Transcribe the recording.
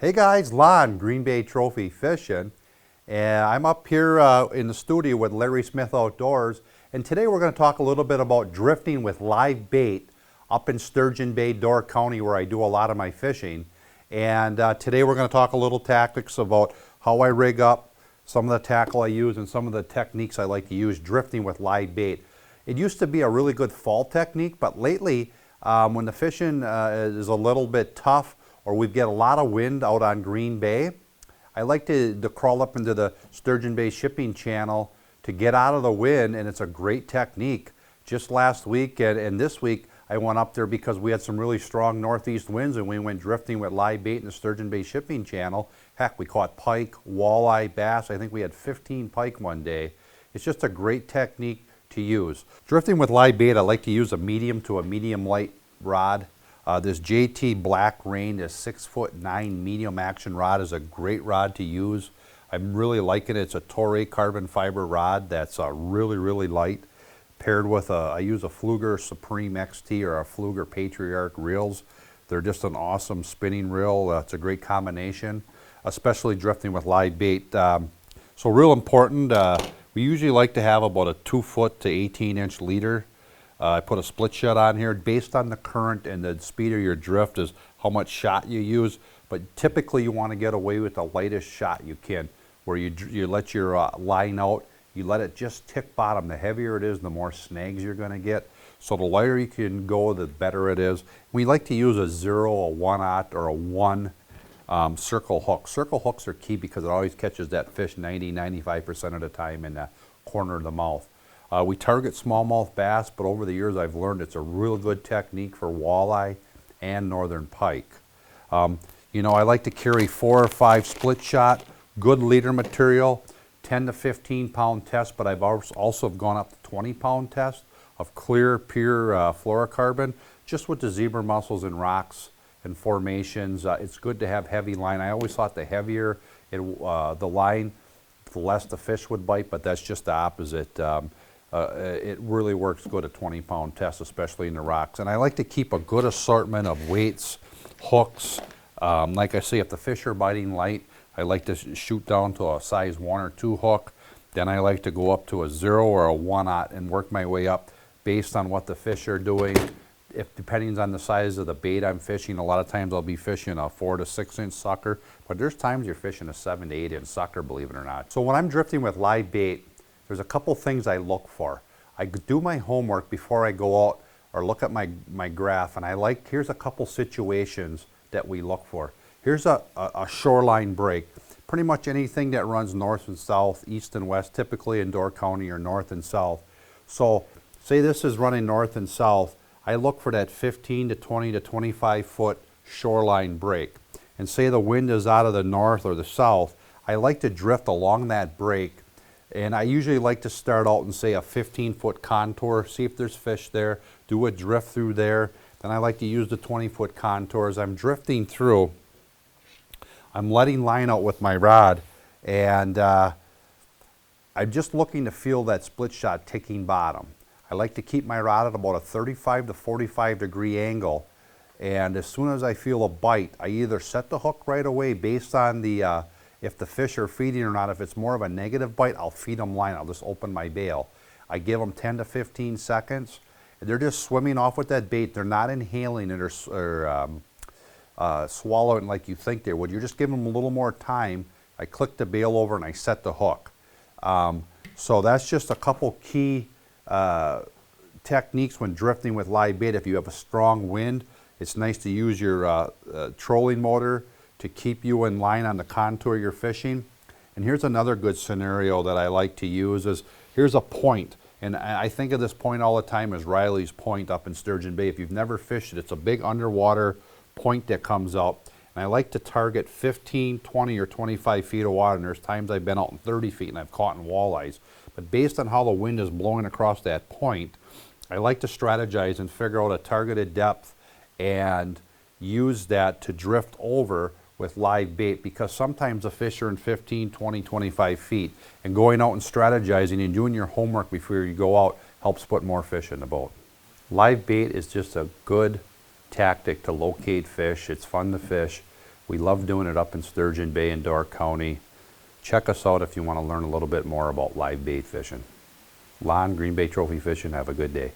Hey guys, Lon, Green Bay Trophy Fishing, and I'm up here in the studio with Larry Smith Outdoors, and today we're going to talk a little bit about drifting with live bait up in Sturgeon Bay, Door County, where I do a lot of my fishing. And today we're going to talk a little tactics about how I rig up, some of the tackle I use, and some of the techniques I like to use drifting with live bait. It used to be a really good fall technique, but lately when the fishing is a little bit tough, or we get a lot of wind out on Green Bay, I like to crawl up into the Sturgeon Bay shipping channel to get out of the wind, and it's a great technique. Just last week and this week, I went up there because we had some really strong northeast winds, and we went drifting with live bait in the Sturgeon Bay shipping channel. Heck, we caught pike, walleye, bass. I think we had 15 pike one day. It's just a great technique to use. Drifting with live bait, I like to use a medium to a medium light rod. This JT Black Rain, this 6'9" medium action rod, is a great rod to use. I'm really liking it. It's a Toray carbon fiber rod that's really light. Paired with I use a Pflueger Supreme XT or a Pflueger Patriarch reels. They're just an awesome spinning reel. It's a great combination, especially drifting with live bait. So real important, we usually like to have about a 2-foot to 18-inch leader. I put a split shot on here. Based on the current and the speed of your drift is how much shot you use, but typically you want to get away with the lightest shot you can, where you let your line out, you let it just tick bottom. The heavier it is, the more snags you're going to get. So the lighter you can go, the better it is. We like to use a 0, a 1/0, or a 1 circle hook. Circle hooks are key because it always catches that fish 90–95% of the time in the corner of the mouth. We target smallmouth bass, but over the years I've learned it's a real good technique for walleye and northern pike. You know, I like to carry 4 or 5 split shot, good leader material, 10 to 15 pound test, but I've also gone up to 20 pound test of clear, pure fluorocarbon, just with the zebra mussels and rocks and formations. It's good to have heavy line. I always thought the heavier the line, the less the fish would bite, but that's just the opposite. It really works good at 20 pound test, especially in the rocks. And I like to keep a good assortment of weights, hooks. Like I say, if the fish are biting light, I like to shoot down to a size 1 or 2 hook. Then I like to go up to a 0 or a 1/0 and work my way up based on what the fish are doing. Depending on the size of the bait I'm fishing, a lot of times I'll be fishing a 4 to 6 inch sucker, but there's times you're fishing a 7 to 8 inch sucker, believe it or not. So when I'm drifting with live bait, there's a couple things I look for. I do my homework before I go out or look at my graph, and here's a couple situations that we look for. Here's a shoreline break. Pretty much anything that runs north and south, east and west, typically in Door County, or north and south. So say this is running north and south, I look for that 15 to 20 to 25 foot shoreline break. And say the wind is out of the north or the south, I like to drift along that break. And I usually like to start out and say a 15-foot contour, see if there's fish there, do a drift through there. Then I like to use the 20-foot contours. I'm drifting through, I'm letting line out with my rod, and I'm just looking to feel that split shot ticking bottom. I like to keep my rod at about a 35 to 45 degree angle, and as soon as I feel a bite, I either set the hook right away based on the if the fish are feeding or not. If it's more of a negative bite, I'll feed them line. I'll just open my bail. I give them 10 to 15 seconds. They're just swimming off with that bait. They're not inhaling it or swallowing like you think they would. You're just giving them a little more time. I click the bail over and I set the hook. So that's just a couple key techniques when drifting with live bait. If you have a strong wind, it's nice to use your trolling motor to keep you in line on the contour you're fishing. And here's another good scenario that I like to use is, here's a point. And I think of this point all the time as Riley's Point up in Sturgeon Bay. If you've never fished it, it's a big underwater point that comes out. And I like to target 15, 20, or 25 feet of water. And there's times I've been out in 30 feet and I've caught in walleyes. But based on how the wind is blowing across that point, I like to strategize and figure out a targeted depth and use that to drift over with live bait, because sometimes the fish are in 15, 20, 25 feet, and going out and strategizing and doing your homework before you go out helps put more fish in the boat. Live bait is just a good tactic to locate fish. It's fun to fish. We love doing it up in Sturgeon Bay in Door County. Check us out if you want to learn a little bit more about live bait fishing. Lon, Green Bay Trophy Fishing, have a good day.